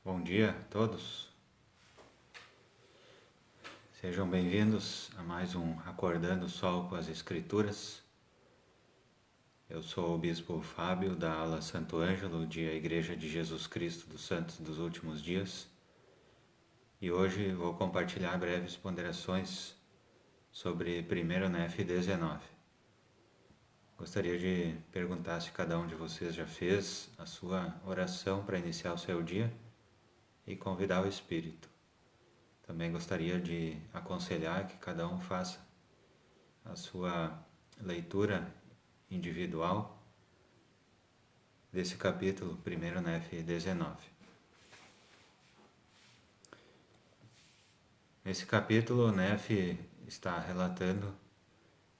Bom dia a todos, sejam bem-vindos a mais um Acordando o Sol com as Escrituras. Eu sou o Bispo Fábio da ala Santo Ângelo de A Igreja de Jesus Cristo dos Santos dos Últimos Dias e hoje vou compartilhar breves ponderações sobre 1 Nef 19. Gostaria de perguntar se cada um de vocês já fez a sua oração para iniciar o seu dia e convidar o Espírito. Também gostaria de aconselhar que cada um faça a sua leitura individual desse capítulo 1 Nef 19. Nesse capítulo, Nef está relatando,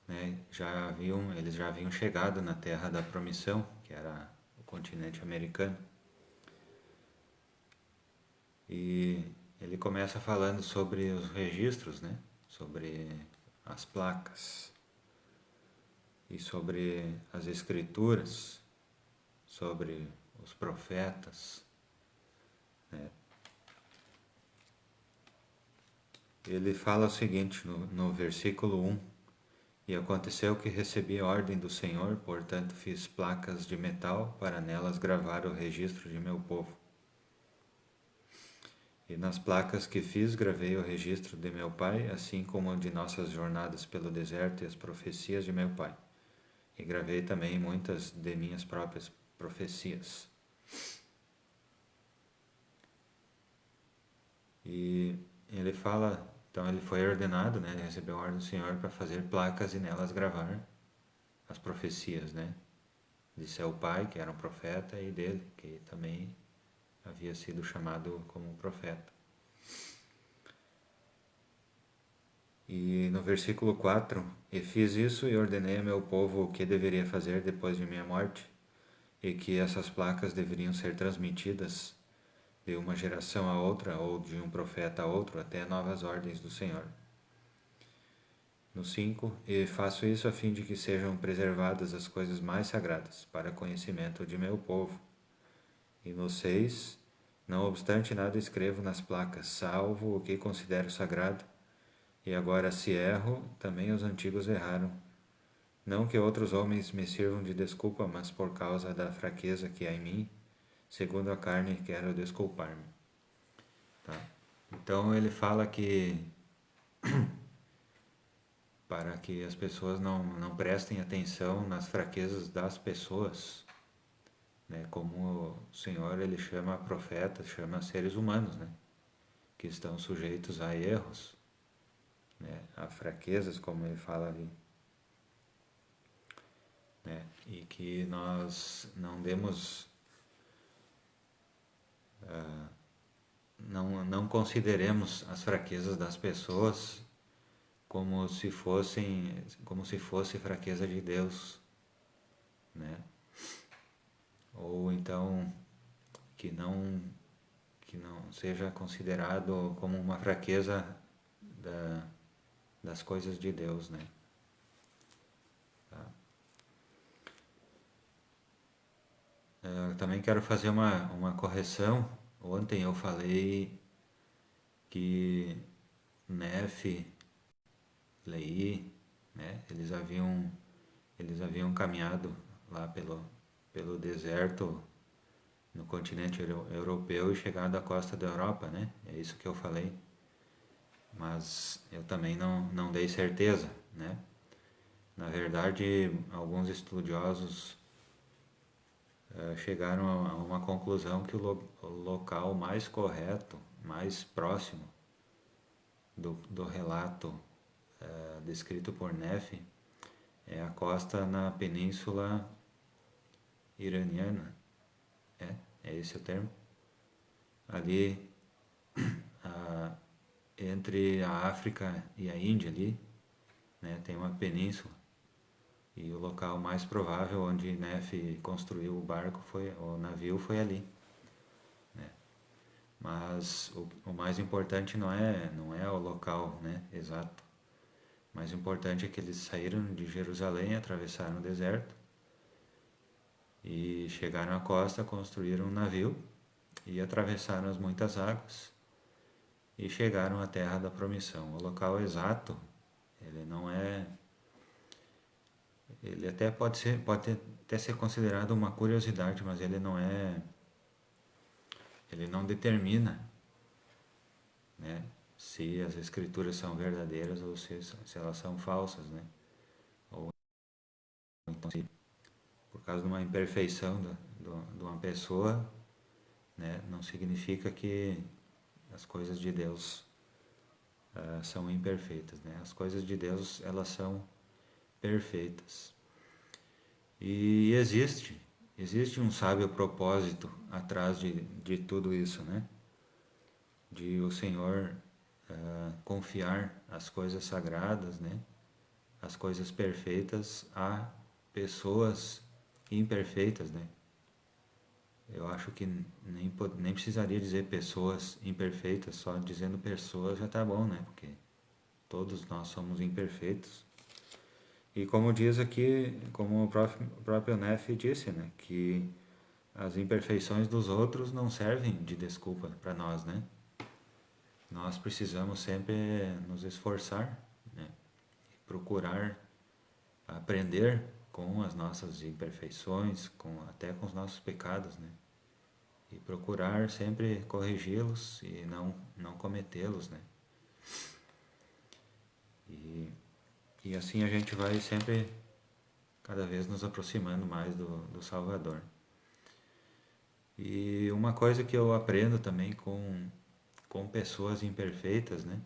eles já haviam chegado na Terra da Promissão, que era o continente americano. E ele começa falando sobre os registros, sobre as placas e sobre as escrituras, sobre os profetas. Ele fala o seguinte no versículo 1: E aconteceu que recebi a ordem do Senhor, portanto fiz placas de metal para nelas gravar o registro de meu povo. E nas placas que fiz gravei o registro de meu pai, assim como de nossas jornadas pelo deserto e as profecias de meu pai. E gravei também muitas de minhas próprias profecias. E ele fala, então ele foi ordenado, ele recebeu a ordem do Senhor para fazer placas e nelas gravar as profecias, de seu pai, que era um profeta, e dele, que também havia sido chamado como profeta. E no versículo 4, e fiz isso e ordenei a meu povo o que deveria fazer depois de minha morte, e que essas placas deveriam ser transmitidas de uma geração a outra, ou de um profeta a outro, até novas ordens do Senhor. No 5, e faço isso a fim de que sejam preservadas as coisas mais sagradas, para conhecimento de meu povo. E no 6, não obstante nada escrevo nas placas, salvo o que considero sagrado. E agora, se erro, também os antigos erraram. Não que outros homens me sirvam de desculpa, mas por causa da fraqueza que há em mim, segundo a carne, quero desculpar-me. Tá? Então ele fala que para que as pessoas não prestem atenção nas fraquezas das pessoas, como o Senhor ele chama profetas, chama seres humanos, que estão sujeitos a erros, a fraquezas, como ele fala ali. E que nós não demos, não consideremos as fraquezas das pessoas como se fosse fraqueza de Deus, ou então que não seja considerado como uma fraqueza das coisas de Deus, Tá? Eu também quero fazer uma correção. Ontem eu falei que Nef, Leí, eles haviam caminhado lá pelo deserto no continente europeu e chegado à costa da Europa, É isso que eu falei. Mas eu também não dei certeza, Na verdade, alguns estudiosos chegaram a uma conclusão que o local mais correto, mais próximo do relato descrito por Nef é a costa na Península Iraniana, é esse o termo? Ali entre a África e a Índia ali, tem uma península. E o local mais provável onde Nef construiu o navio foi ali. Mas o mais importante não é o local, exato. O mais importante é que eles saíram de Jerusalém, atravessaram o deserto e chegaram à costa, construíram um navio e atravessaram as muitas águas e chegaram à terra da promissão. O local exato, ele não é, ele até pode até ser considerado uma curiosidade, mas ele não determina, né, se as escrituras são verdadeiras ou se elas são falsas, né? Ou então, se por causa de uma imperfeição de uma pessoa, né, não significa que as coisas de Deus são imperfeitas, né? As coisas de Deus, elas são perfeitas. E existe um sábio propósito atrás de tudo isso, né? De o Senhor confiar as coisas sagradas, né? As coisas perfeitas a pessoas imperfeitas, né? Eu acho que nem precisaria dizer pessoas imperfeitas, só dizendo pessoas já tá bom, né? Porque todos nós somos imperfeitos. E como diz aqui, como o próprio Neff disse, né? Que as imperfeições dos outros não servem de desculpa para nós, né? Nós precisamos sempre nos esforçar, né? Procurar aprender com as nossas imperfeições, até com os nossos pecados, né? E procurar sempre corrigi-los e não cometê-los, né? E, e assim a gente vai sempre, cada vez nos aproximando mais do Salvador. E uma coisa que eu aprendo também com pessoas imperfeitas, né?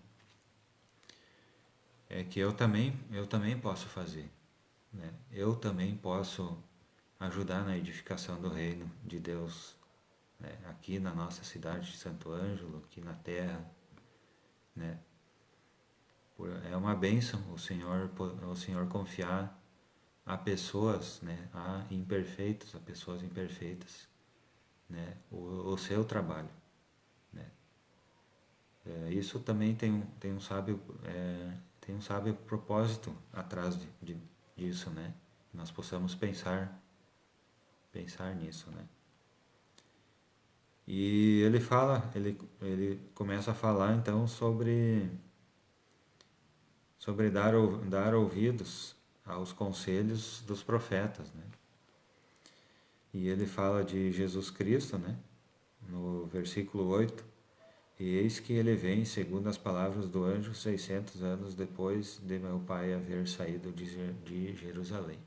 É que eu também posso fazer, né? Eu também posso ajudar na edificação do reino de Deus, né? Aqui na nossa cidade de Santo Ângelo, aqui na terra, né? É uma bênção o Senhor confiar a pessoas, né? A pessoas imperfeitas, né? O seu trabalho, né? Isso também tem um sábio propósito atrás disso, né? Nós possamos pensar nisso, né? E ele começa a falar então sobre dar ouvidos aos conselhos dos profetas, né? E ele fala de Jesus Cristo, né? No versículo 8: e eis que ele vem, segundo as palavras do anjo, 600 anos depois de meu pai haver saído de Jerusalém.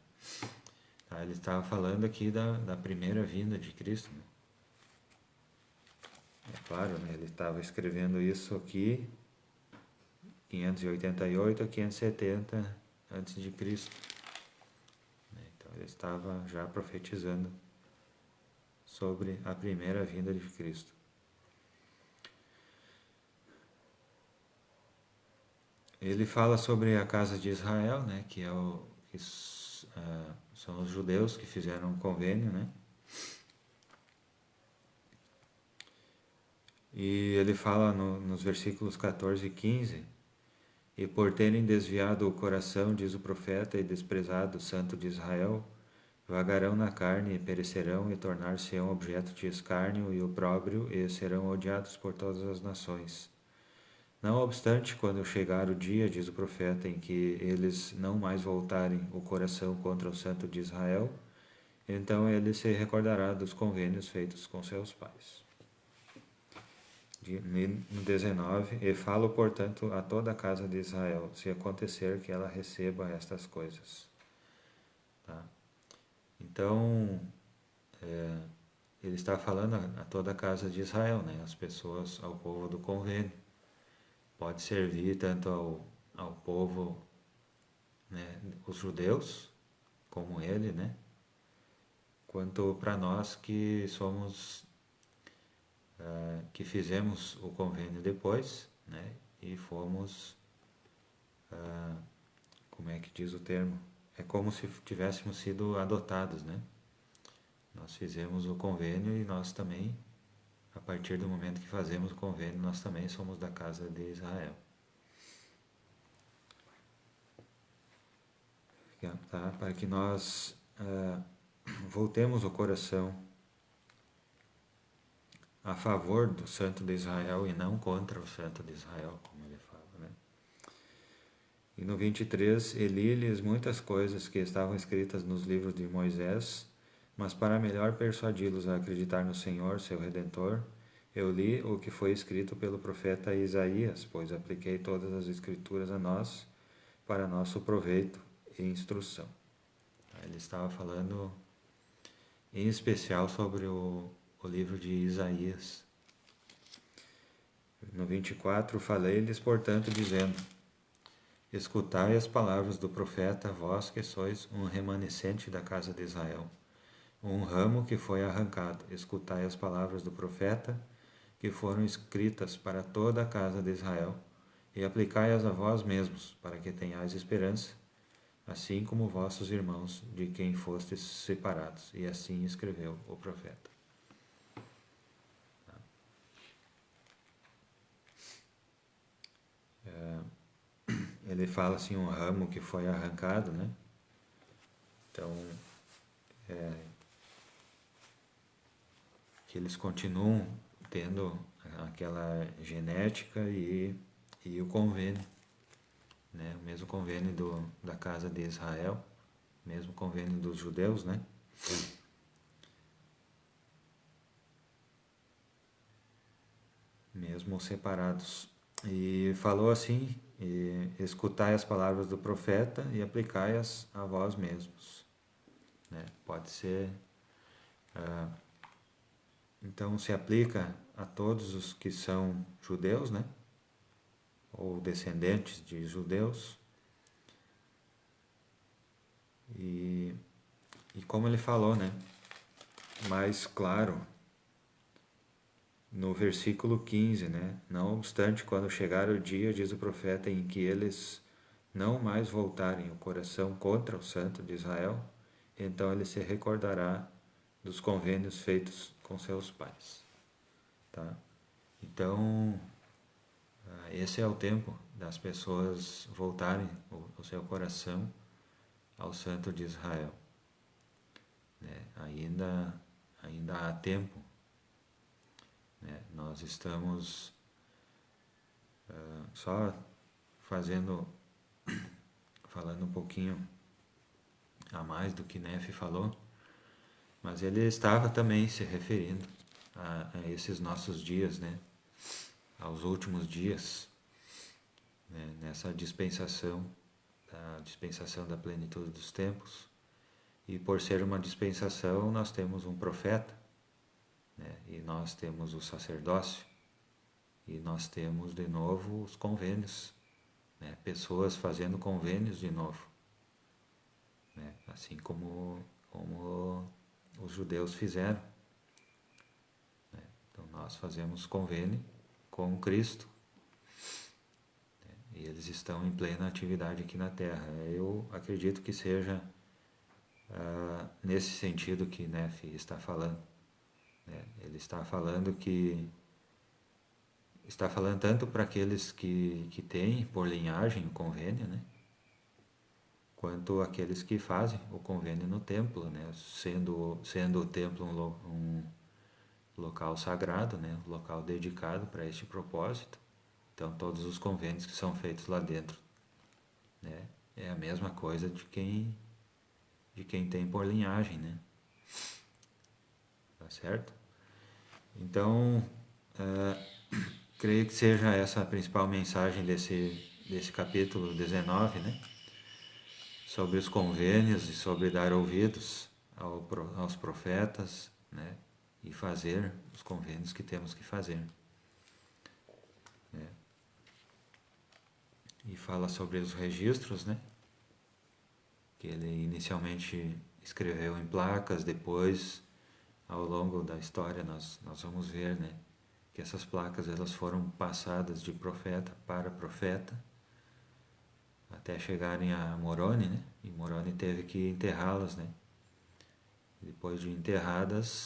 Tá? Ele estava falando aqui da primeira vinda de Cristo, né? É claro, né? Ele estava escrevendo isso aqui 588 a 570 antes de Cristo, né? Então ele estava já profetizando sobre a primeira vinda de Cristo. Ele fala sobre a casa de Israel, né? São os judeus que fizeram um convênio, né? E ele fala nos versículos 14 e 15: e por terem desviado o coração, diz o profeta, e desprezado o santo de Israel, vagarão na carne e perecerão, e tornar-se-ão objeto de escárnio e opróbrio, e serão odiados por todas as nações. Não obstante, quando chegar o dia, diz o profeta, em que eles não mais voltarem o coração contra o santo de Israel, então ele se recordará dos convênios feitos com seus pais. No 19: e falo, portanto, a toda a casa de Israel, se acontecer que ela receba estas coisas. Tá? Então, ele está falando a toda a casa de Israel, né? As pessoas, ao povo do convênio. Pode servir tanto ao povo, né, os judeus, como ele, né? Quanto para nós que que fizemos o convênio depois, né? E fomos, como é que diz o termo? É como se tivéssemos sido adotados, né? Nós fizemos o convênio e nós também, a partir do momento que fazemos o convênio, nós também somos da casa de Israel. Tá? Para que nós voltemos o coração a favor do Santo de Israel e não contra o Santo de Israel, como ele fala, né? E no 23, e li-lhes muitas coisas que estavam escritas nos livros de Moisés, mas para melhor persuadi-los a acreditar no Senhor, seu Redentor, eu li o que foi escrito pelo profeta Isaías, pois apliquei todas as escrituras a nós, para nosso proveito e instrução. Ele estava falando em especial sobre o livro de Isaías. No 24, falei-lhes, portanto, dizendo: escutai as palavras do profeta, vós que sois um remanescente da casa de Israel, um ramo que foi arrancado. Escutai as palavras do profeta, que foram escritas para toda a casa de Israel, e aplicai-as a vós mesmos, para que tenhais esperança, assim como vossos irmãos, de quem fostes separados. E assim escreveu o profeta. Ele fala assim, um ramo que foi arrancado, né? Então, que eles continuam tendo aquela genética e o convênio, né? O mesmo convênio da casa de Israel, mesmo convênio dos judeus, né? Mesmo separados. E falou assim, escutai as palavras do profeta e aplicai-as a vós mesmos, né? Pode ser, então se aplica a todos os que são judeus, né? Ou descendentes de judeus. E como ele falou, né? Mais claro, no versículo 15, né? Não obstante, quando chegar o dia, diz o profeta, em que eles não mais voltarem o coração contra o Santo de Israel, então ele se recordará dos convênios feitos com seus pais. Tá? Então, esse é o tempo das pessoas voltarem o seu coração ao Santo de Israel. Né? Ainda há tempo. Né? Nós estamos só falando um pouquinho a mais do que Nefe falou, mas ele estava também se referindo a esses nossos dias, né? Aos últimos dias, né? Nessa dispensação da plenitude dos tempos. E por ser uma dispensação, nós temos um profeta, né? E nós temos o sacerdócio, e nós temos de novo os convênios, né? Pessoas fazendo convênios de novo, né? Assim como os judeus fizeram. Né? Então nós fazemos convênio com Cristo, né? E eles estão em plena atividade aqui na Terra. Eu acredito que seja nesse sentido que Nefe está falando. Né? Ele está falando tanto para aqueles que têm por linhagem o convênio, né? Quanto aqueles que fazem o convênio no templo, né? Sendo o templo um local sagrado, né? Um local dedicado para este propósito. Então todos os convênios que são feitos lá dentro, né? É a mesma coisa de quem tem por linhagem, né? Tá certo? Então, creio que seja essa a principal mensagem desse capítulo 19, né? Sobre os convênios e sobre dar ouvidos aos profetas, né? E fazer os convênios que temos que fazer. Né? E fala sobre os registros, né? Que ele inicialmente escreveu em placas, depois, ao longo da história, nós vamos ver, né? Que essas placas elas foram passadas de profeta para profeta, até chegarem a Moroni, né? E Moroni teve que enterrá-las, né? Depois de enterradas,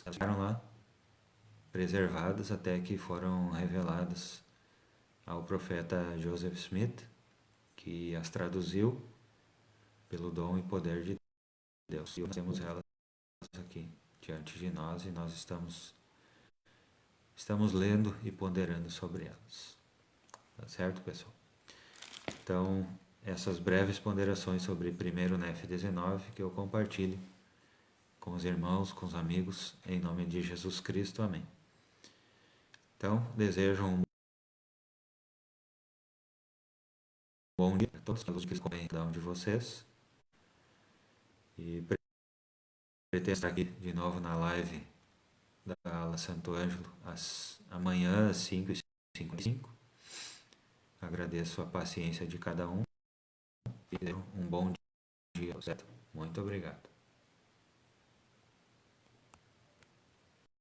elas ficaram lá, preservadas, até que foram reveladas ao profeta Joseph Smith, que as traduziu pelo dom e poder de Deus. E nós temos elas aqui diante de nós, e nós estamos estamos lendo e ponderando sobre elas. Tá certo, pessoal? Então, essas breves ponderações sobre 1º Nef 19 que eu compartilho com os irmãos, com os amigos, em nome de Jesus Cristo. Amém. Então, desejo um bom dia a todos que escolhem cada um de vocês. E pretendo estar aqui de novo na live da Ala Santo Ângelo amanhã às 5h55. Agradeço a paciência de cada um e desejo um bom dia, certo? Muito obrigado.